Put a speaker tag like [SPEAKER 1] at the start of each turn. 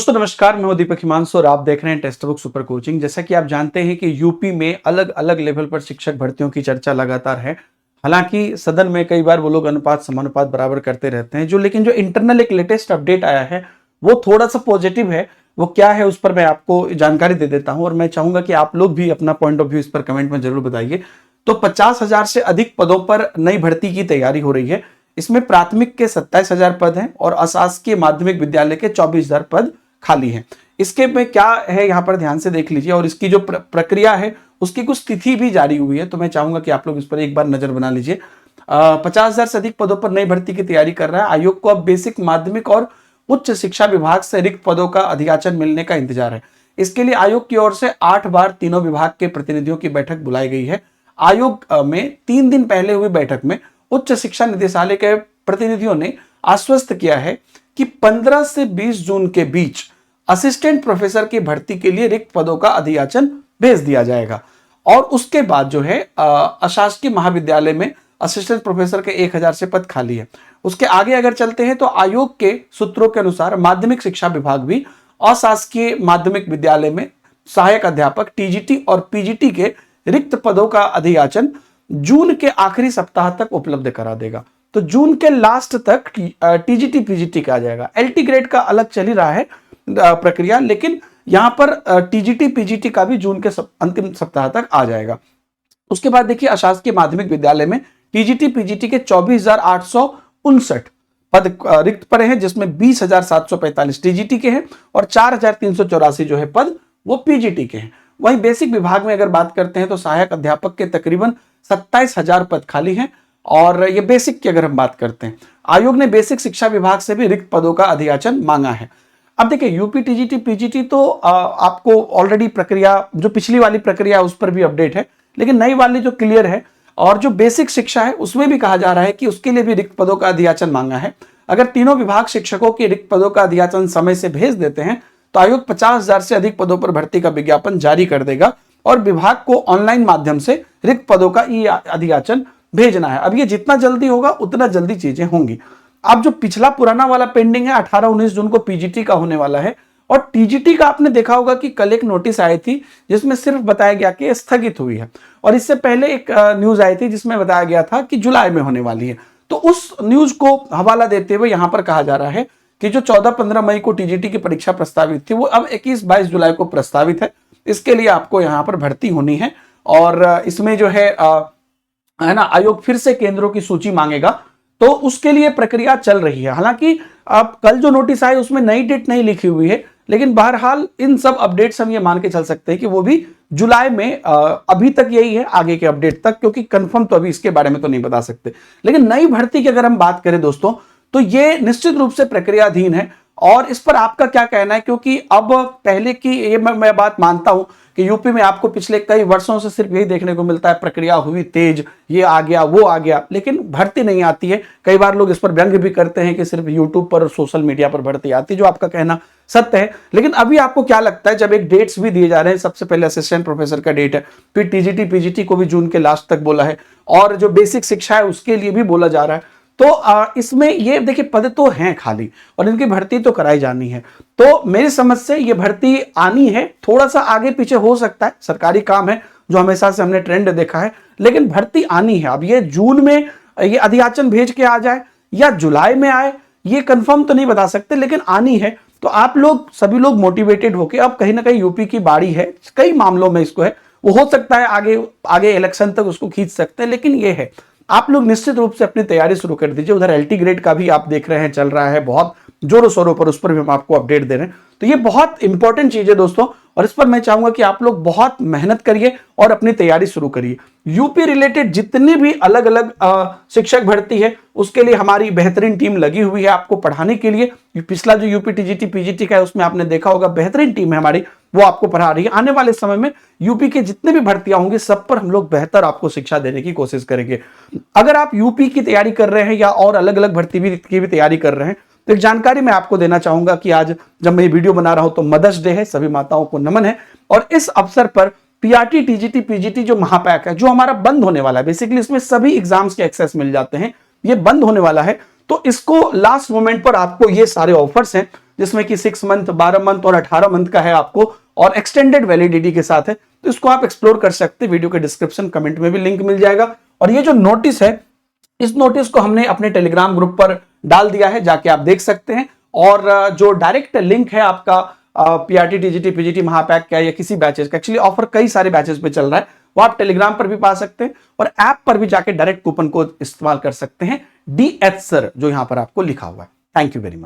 [SPEAKER 1] दोस्तों नमस्कार, मैं हूं दीपक हिमांशु और आप देख रहे हैं टेक्स्ट बुक सुपर कोचिंग। जैसा कि आप जानते हैं कि यूपी में अलग अलग लेवल पर शिक्षक भर्तियों की चर्चा लगातार है। हालांकि सदन में कई बार वो लोग अनुपात समानुपात बराबर करते रहते हैं, लेकिन जो इंटरनल एक लेटेस्ट अपडेट आया है वो थोड़ा सा पॉजिटिव है। वो क्या है उस पर मैं आपको जानकारी दे देता हूं और मैं चाहूंगा कि आप लोग भी अपना पॉइंट ऑफ व्यू इस पर कमेंट में जरूर बताइए। तो 50,000 से अधिक पदों पर नई भर्ती की तैयारी हो रही है। इसमें प्राथमिक के 27,000 पद हैं और अशासकीय माध्यमिक विद्यालय के 24,000 पद खाली है। इसके में क्या है यहां पर ध्यान से देख लीजिए और इसकी जो प्रक्रिया है उसकी कुछ तिथि भी जारी हुई है, तो मैं चाहूंगा कि आप लोग इस पर एक बार नजर बना लीजिए। 50,000 से अधिक पदों पर नई भर्ती की तैयारी कर रहा है आयोग को। अब बेसिक, माध्यमिक और उच्च शिक्षा विभाग से रिक्त पदों का अधियाचन मिलने का इंतजार है। इसके लिए आयोग की ओर से 8 बार तीनों विभाग के प्रतिनिधियों की बैठक बुलाई गई है। आयोग में 3 दिन पहले हुई बैठक में उच्च शिक्षा निदेशालय के प्रतिनिधियों ने आश्वस्त किया है कि 15 से 20 जून के बीच असिस्टेंट प्रोफेसर की भर्ती के लिए रिक्त पदों का अधियाचन भेज दिया जाएगा और उसके बाद जो है अशासकीय महाविद्यालय में असिस्टेंट प्रोफेसर के 1,000 से पद खाली है। उसके आगे अगर चलते हैं तो आयोग के सूत्रों के अनुसार माध्यमिक शिक्षा विभाग भी अशासकीय माध्यमिक विद्यालय में सहायक अध्यापक टीजीटी और पीजीटी के रिक्त पदों का अधियाचन जून के आखिरी सप्ताह तक उपलब्ध करा देगा। तो जून के लास्ट तक टीजीटी पीजीटी का आ जाएगा। एलटी ग्रेड का अलग चल ही रहा है प्रक्रिया, लेकिन यहां पर टीजीटी पीजीटी का भी जून के अंतिम सप्ताह तक आ जाएगा। उसके बाद देखिए अशासकीय माध्यमिक विद्यालय में टीजीटी पीजीटी के 24,859 पद रिक्त पड़े हैं, जिसमें 20,745 टीजीटी के हैं और 4,384 जो है पद वो पीजीटी के हैं। वहीं बेसिक विभाग में अगर बात करते हैं तो सहायक अध्यापक के तकरीबन 27,000 पद खाली हैं। और ये बेसिक की अगर हम बात करते हैं, आयोग ने बेसिक शिक्षा विभाग से भी रिक्त पदों का अधियाचन मांगा है। अब देखिए यूपी टीजीटी पीजीटी तो आपको ऑलरेडी प्रक्रिया, जो पिछली वाली प्रक्रिया उस पर भी अपडेट है, लेकिन नई वाली जो क्लियर है और जो बेसिक शिक्षा है उसमें भी कहा जा रहा है कि उसके लिए भी रिक्त पदों का अधियाचन मांगा है। अगर तीनों विभाग शिक्षकों के रिक्त पदों का अधियाचन समय से भेज देते हैं तो आयोग 50,000 से अधिक पदों पर भर्ती का विज्ञापन जारी कर देगा और विभाग को ऑनलाइन माध्यम से रिक्त पदों का ई अधियाचन भेजना है। अब ये जितना जल्दी होगा उतना जल्दी चीजें होंगी। अब जो पिछला पुराना वाला पेंडिंग है 18-19 जून को पीजीटी का होने वाला है और टीजीटी का आपने देखा होगा कि कल एक नोटिस आई थी जिसमें सिर्फ बताया गया कि स्थगित हुई है और इससे पहले एक न्यूज आई थी जिसमें बताया गया था कि जुलाई में होने वाली है। तो उस न्यूज को हवाला देते हुए यहां पर कहा जा रहा है कि जो 14-15 मई को टीजीटी की परीक्षा प्रस्तावित थी वो अब 21-22 जुलाई को प्रस्तावित है। इसके लिए आपको यहाँ पर भर्ती होनी है और इसमें जो है ना आयोग फिर से केंद्रों की सूची मांगेगा, तो उसके लिए प्रक्रिया चल रही है। हालांकि अब कल जो नोटिस आई उसमें नई डेट नहीं लिखी हुई है, लेकिन बहरहाल इन सब अपडेट्स हम ये मान के चल सकते हैं कि वो भी जुलाई में, अभी तक यही है, आगे के अपडेट तक, क्योंकि कंफर्म तो अभी इसके बारे में तो नहीं बता सकते। लेकिन नई भर्ती की अगर हम बात करें दोस्तों तो ये निश्चित रूप से प्रक्रियाधीन है और इस पर आपका क्या कहना है? क्योंकि अब पहले की ये मैं बात मानता हूं कि यूपी में आपको पिछले कई वर्षों से सिर्फ यही देखने को मिलता है, प्रक्रिया हुई तेज, ये आ गया वो आ गया, लेकिन भर्ती नहीं आती है। कई बार लोग इस पर व्यंग्य भी करते हैं कि सिर्फ यूट्यूब पर और सोशल मीडिया पर भर्ती आती है, जो आपका कहना सत्य है। लेकिन अभी आपको क्या लगता है, जब एक डेट्स भी दिए जा रहे हैं, सबसे पहले असिस्टेंट प्रोफेसर का डेट है, फिर टीजीटी पीजीटी को भी जून के लास्ट तक बोला है और जो बेसिक शिक्षा है उसके लिए भी बोला जा रहा है, तो इसमें ये देखिए पद तो हैं खाली और इनकी भर्ती तो कराई जानी है। तो मेरी समझ से ये भर्ती आनी है, थोड़ा सा आगे पीछे हो सकता है, सरकारी काम है जो हमेशा से हमने ट्रेंड देखा है, लेकिन भर्ती आनी है। अब ये जून में ये अधियाचन भेज के आ जाए या जुलाई में आए ये कंफर्म तो नहीं बता सकते, लेकिन आनी है। तो आप लोग सभी लोग मोटिवेटेड होके, अब कहीं ना कहीं यूपी की बारी है, कई मामलों में इसको है, वो हो सकता है आगे आगे इलेक्शन तक उसको खींच सकते हैं, लेकिन ये है आप लोग निश्चित रूप से अपनी तैयारी शुरू कर दीजिए। उधर एलटी ग्रेड का भी आप देख रहे हैं चल रहा है बहुत जोरों शोरों पर, उस पर भी हम आपको अपडेट दे रहे हैं। तो ये बहुत इंपॉर्टेंट चीज है दोस्तों और इस पर मैं चाहूंगा कि आप लोग बहुत मेहनत करिए और अपनी तैयारी शुरू करिए। यूपी रिलेटेड जितनी भी अलग अलग शिक्षक भर्ती है उसके लिए हमारी बेहतरीन टीम लगी हुई है आपको पढ़ाने के लिए। पिछला जो यूपी टीजीटी पीजीटी का है उसमें आपने देखा होगा बेहतरीन टीम है हमारी, वो आपको पढ़ा रही है। आने वाले समय में यूपी के जितने भी भर्तियां होंगी सब पर हम लोग बेहतर आपको शिक्षा देने की कोशिश करेंगे। अगर आप यूपी की तैयारी कर रहे हैं या और अलग अलग भर्ती की भी तैयारी कर रहे हैं तो एक जानकारी मैं आपको देना चाहूंगा कि आज जब मैं ये वीडियो बना रहा हूं तो मदर्स डे है, सभी माताओं को नमन है। और इस अवसर पर पीआरटी टीजीटी पीजीटी जो महापैक है जो हमारा बंद होने वाला है, बेसिकली इसमें सभी एग्जाम्स के एक्सेस मिल जाते हैं, ये बंद होने वाला है। तो इसको लास्ट मोमेंट पर आपको ये सारे ऑफर्स हैं जिसमें कि 6 मंथ, 12 मंथ और 18 मंथ का है आपको, और एक्सटेंडेड वैलिडिटी के साथ है। तो इसको आप एक्सप्लोर कर सकते हैं। वीडियो के डिस्क्रिप्शन कमेंट में भी लिंक मिल जाएगा। और ये जो नोटिस है, इस नोटिस को हमने अपने टेलीग्राम ग्रुप पर डाल दिया है, जाके आप देख सकते हैं। और जो डायरेक्ट लिंक है आपका पीआरटी, टीजीटी, पीजीटी, महापैक का या किसी बैचेस का, एक्चुअली ऑफर कई सारे बैचेस पे चल रहा है, वो आप टेलीग्राम पर भी पा सकते हैं और ऐप पर भी जाके डायरेक्ट कूपन कोड इस्तेमाल कर सकते हैं, DH सर जो यहां पर आपको लिखा हुआ है। Thank you very much.